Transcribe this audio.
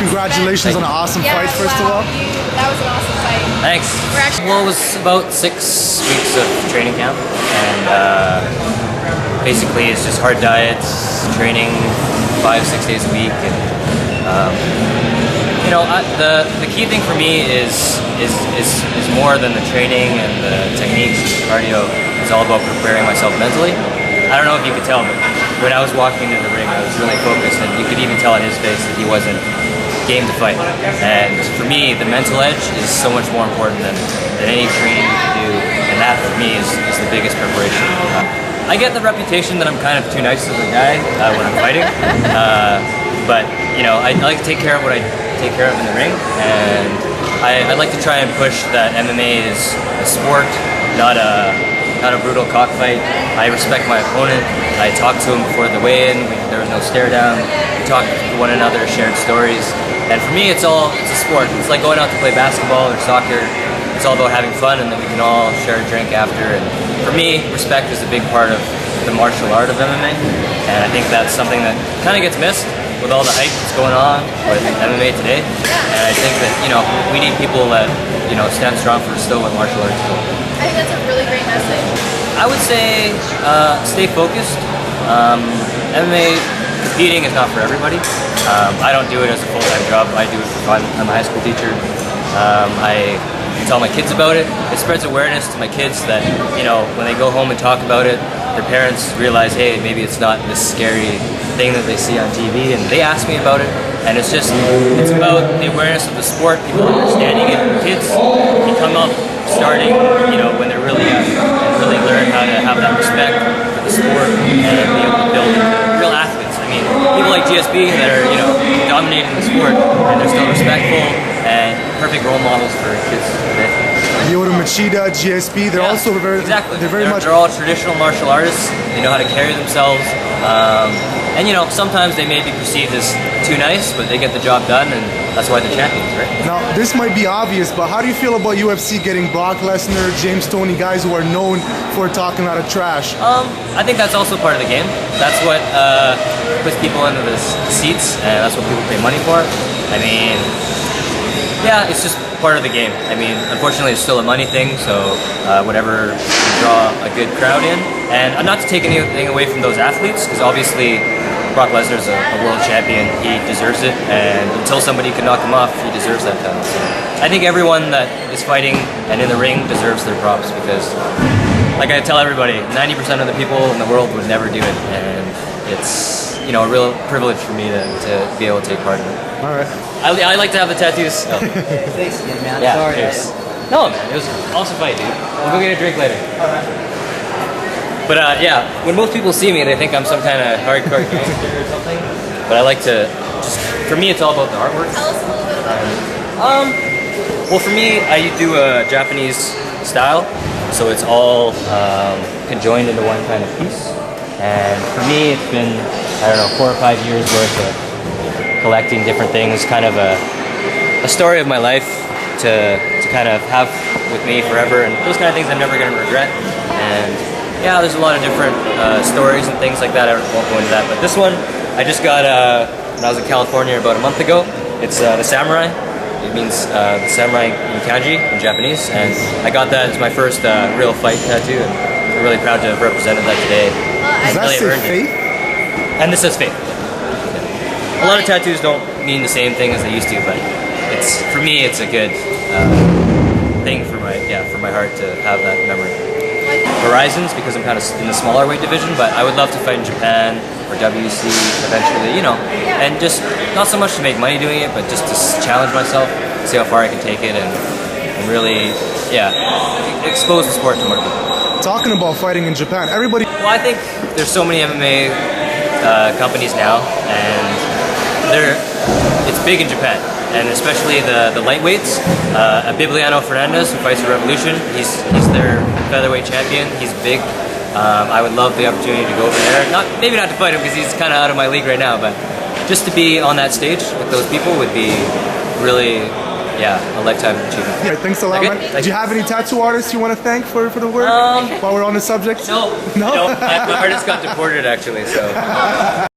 congratulations on an awesome fight, first of all. That was an awesome fight. Thanks. Well, it was about 6 weeks of training camp, and basically it's just hard diets, training 5-6 days a week, and you know, the key thing for me is more than the training and the techniques, the cardio. It's all about preparing myself mentally. I don't know if you could tell, but when I was walking into the ring, I was really focused, and you could even tell on his face that he wasn't game to fight. And for me, the mental edge is so much more important than any training you can do, and that for me is the biggest preparation. I get the reputation that I'm kind of too nice of a guy when I'm fighting, but you know, I like to take care of what I take care of in the ring, and I like to try and push that MMA is a sport, not a brutal cockfight. I respect my opponent. I talked to him before the weigh-in. There was no stare down. We talked to one another, shared stories. And for me, it's a sport. It's like going out to play basketball or soccer. It's all about having fun, and then we can all share a drink after. And for me, respect is a big part of the martial art of MMA. And I think that's something that kind of gets missed with all the hype that's going on with MMA today. And I think that, you know, we need people that, you know, stand strong for still what martial arts is. I think that's a really great message. I would say stay focused. MMA competing is not for everybody. I don't do it as a full-time job. I do it for fun. I'm a high school teacher. I tell my kids about it. It spreads awareness to my kids that, you know, when they go home and talk about it, their parents realize, hey, maybe it's not this scary thing that they see on TV, and they ask me about it. And it's about the awareness of the sport, people understanding it. Kids can come up starting, you know, when they're really young, and really learn how to have that respect for the sport and be able to build real athletes. I mean, people like GSP that are, you know, dominating the sport, and they're still respectful and perfect role models for kids today. Yoda Machida, GSP, they're also very exactly. They're all traditional martial artists. They know how to carry themselves. And you know, sometimes they may be perceived as too nice, but they get the job done, and that's why they're champions, right? Now, this might be obvious, but how do you feel about UFC getting Brock Lesnar, James Toney, guys who are known for talking a lot of trash? I think that's also part of the game. That's what puts people into the seats, and that's what people pay money for. I mean, yeah, it's just part of the game. I mean, unfortunately, it's still a money thing, so whatever can draw a good crowd in. And not to take anything away from those athletes, because obviously Brock Lesnar's a world champion. He deserves it, and until somebody can knock him off, he deserves that title. So I think everyone that is fighting and in the ring deserves their props, because, like I tell everybody, 90% of the people in the world would never do it, and it's, you know, a real privilege for me to be able to take part in it. All right. I like to have the tattoos. Oh. Thanks again, man. Yeah, sorry. No, man, it was an awesome fight, dude. We'll go get a drink later. All right. But yeah, when most people see me, they think I'm some kind of hardcore gangster or something. But I like to for me, it's all about the artwork. Tell us a little bit about it. Well, for me, I do a Japanese style, so it's all conjoined into one kind of piece. And for me, it's been, I don't know, 4 or 5 years worth of collecting different things, kind of a story of my life to kind of have with me forever, and those kind of things I'm never going to regret. And yeah, there's a lot of different stories and things like that. I won't go into that, but this one I just got when I was in California about a month ago. It's the samurai. It means the samurai in kanji in Japanese, and I got that as my first real fight tattoo, and I'm really proud to have represented that today. Does that say faith? And this says faith. A lot of tattoos don't mean the same thing as they used to, but it's, for me, it's a good thing for my heart to have that memory. Horizons, because I'm kind of in the smaller weight division, but I would love to fight in Japan or WC eventually, you know, and just not so much to make money doing it, but just to challenge myself, see how far I can take it, and really, expose the sport to more people. Talking about fighting in Japan, everybody... Well, I think there's so many MMA companies now, and it's big in Japan. And especially the lightweights, Bibliano Fernandez, who fights for Revolution, he's their featherweight champion. He's big. I would love the opportunity to go over there. Maybe not to fight him because he's kind of out of my league right now, but just to be on that stage with those people would be really, a lifetime achievement. Yeah, thanks a lot, man. Do you have any tattoo artists you want to thank for the work while we're on the subject? No. My artist got deported actually, so.